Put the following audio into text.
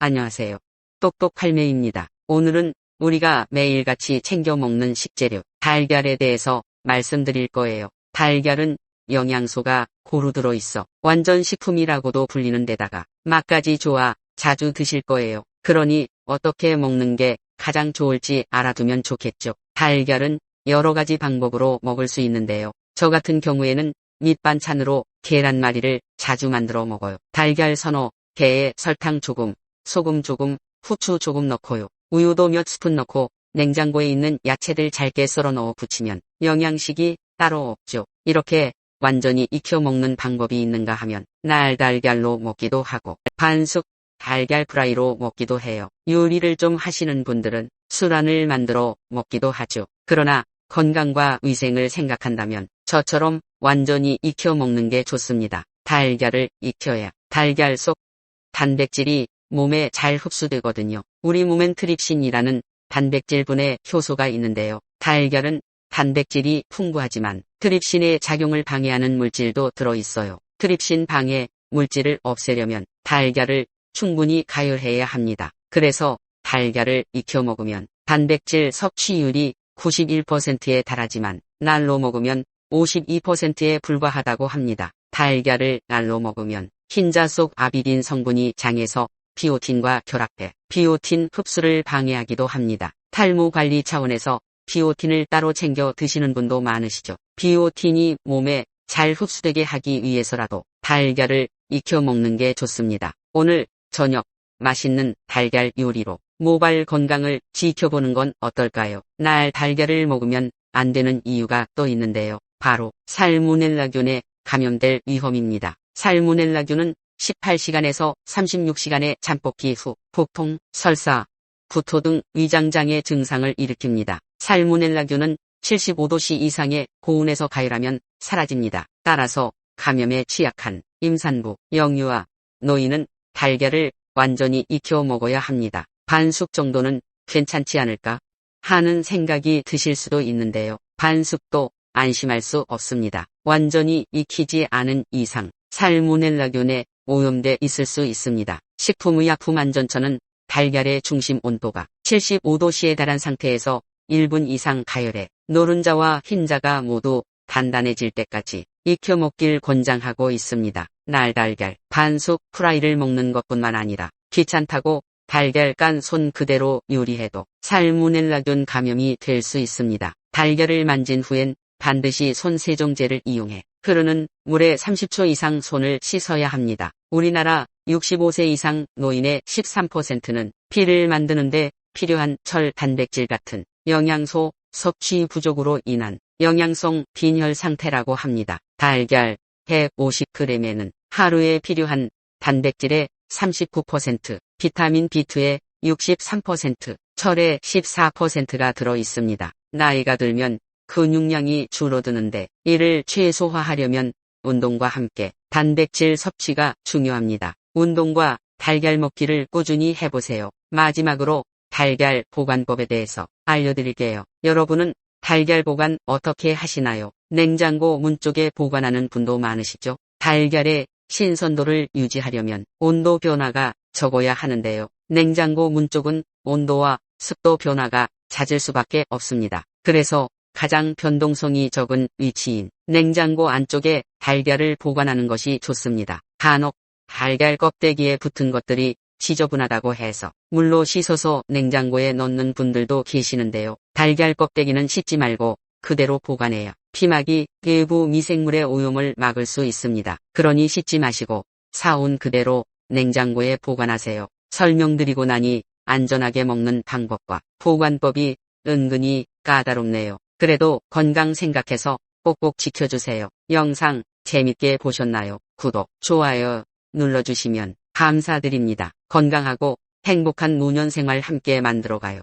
안녕하세요. 똑똑할매입니다. 오늘은 우리가 매일같이 챙겨 먹는 식재료, 달걀에 대해서 말씀드릴 거예요. 달걀은 영양소가 고루 들어있어 완전 식품이라고도 불리는 데다가 맛까지 좋아 자주 드실 거예요. 그러니 어떻게 먹는 게 가장 좋을지 알아두면 좋겠죠. 달걀은 여러 가지 방법으로 먹을 수 있는데요. 저 같은 경우에는 밑반찬으로 계란말이를 자주 만들어 먹어요. 달걀 서너 개에 설탕 조금, 소금 조금, 후추 조금 넣고요. 우유도 몇 스푼 넣고 냉장고에 있는 야채들 잘게 썰어 넣어 부치면 영양식이 따로 없죠. 이렇게 완전히 익혀 먹는 방법이 있는가 하면 날달걀로 먹기도 하고 반숙 달걀 프라이로 먹기도 해요. 요리를 좀 하시는 분들은 술안을 만들어 먹기도 하죠. 그러나 건강과 위생을 생각한다면 저처럼 완전히 익혀 먹는 게 좋습니다. 달걀을 익혀야 달걀 속 단백질이 몸에 잘 흡수되거든요. 우리 몸엔 트립신이라는 단백질분해 효소가 있는데요. 달걀은 단백질이 풍부하지만 트립신의 작용을 방해하는 물질도 들어있어요. 트립신 방해 물질을 없애려면 달걀을 충분히 가열해야 합니다. 그래서 달걀을 익혀 먹으면 단백질 섭취율이 91%에 달하지만 날로 먹으면 52%에 불과하다고 합니다. 달걀을 날로 먹으면 흰자 속 아비딘 성분이 장에서 비오틴과 결합해 비오틴 흡수를 방해하기도 합니다. 탈모 관리 차원에서 비오틴을 따로 챙겨 드시는 분도 많으시죠. 비오틴이 몸에 잘 흡수되게 하기 위해서라도 달걀을 익혀 먹는 게 좋습니다. 오늘 저녁 맛있는 달걀 요리로 모발 건강을 지켜보는 건 어떨까요? 날 달걀을 먹으면 안 되는 이유가 또 있는데요. 바로 살모넬라균에 감염될 위험입니다. 살모넬라균은 18시간에서 36시간의 잠복기 후 복통, 설사, 구토 등 위장장애 증상을 일으킵니다. 살모넬라균은 75도씨 이상의 고온에서 가열하면 사라집니다. 따라서 감염에 취약한 임산부, 영유아, 노인은 달걀을 완전히 익혀 먹어야 합니다. 반숙 정도는 괜찮지 않을까 하는 생각이 드실 수도 있는데요. 반숙도 안심할 수 없습니다. 완전히 익히지 않은 이상 살모넬라균에 오염돼 있을 수 있습니다. 식품의약품안전처는 달걀의 중심 온도가 75도씨에 달한 상태에서 1분 이상 가열해 노른자와 흰자가 모두 단단해질 때까지 익혀 먹길 권장하고 있습니다. 날달걀 반숙 프라이를 먹는 것뿐만 아니라 귀찮다고 달걀 깐 손 그대로 요리해도 살모넬라균 감염이 될 수 있습니다. 달걀을 만진 후엔 반드시 손 세정제를 이용해 흐르는 물에 30초 이상 손을 씻어야 합니다. 우리나라 65세 이상 노인의 13%는 피를 만드는데 필요한 철, 단백질 같은 영양소 섭취 부족으로 인한 영양성 빈혈 상태라고 합니다. 달걀 150g에는 하루에 필요한 단백질의 39%, 비타민 B2의 63%, 철의 14%가 들어 있습니다. 나이가 들면 근육량이 줄어드는데 이를 최소화하려면 운동과 함께 단백질 섭취가 중요합니다. 운동과 달걀 먹기를 꾸준히 해보세요. 마지막으로 달걀 보관법에 대해서 알려드릴게요. 여러분은 달걀 보관 어떻게 하시나요? 냉장고 문 쪽에 보관하는 분도 많으시죠? 달걀의 신선도를 유지하려면 온도 변화가 적어야 하는데요. 냉장고 문 쪽은 온도와 습도 변화가 잦을 수밖에 없습니다. 그래서 가장 변동성이 적은 위치인 냉장고 안쪽에 달걀을 보관하는 것이 좋습니다. 간혹 달걀 껍데기에 붙은 것들이 지저분하다고 해서 물로 씻어서 냉장고에 넣는 분들도 계시는데요. 달걀 껍데기는 씻지 말고 그대로 보관해야 피막이 외부 미생물의 오염을 막을 수 있습니다. 그러니 씻지 마시고 사온 그대로 냉장고에 보관하세요. 설명드리고 나니 안전하게 먹는 방법과 보관법이 은근히 까다롭네요. 그래도 건강 생각해서 꼭꼭 지켜주세요. 영상 재밌게 보셨나요? 구독, 좋아요 눌러주시면 감사드립니다. 건강하고 행복한 노년생활 함께 만들어가요.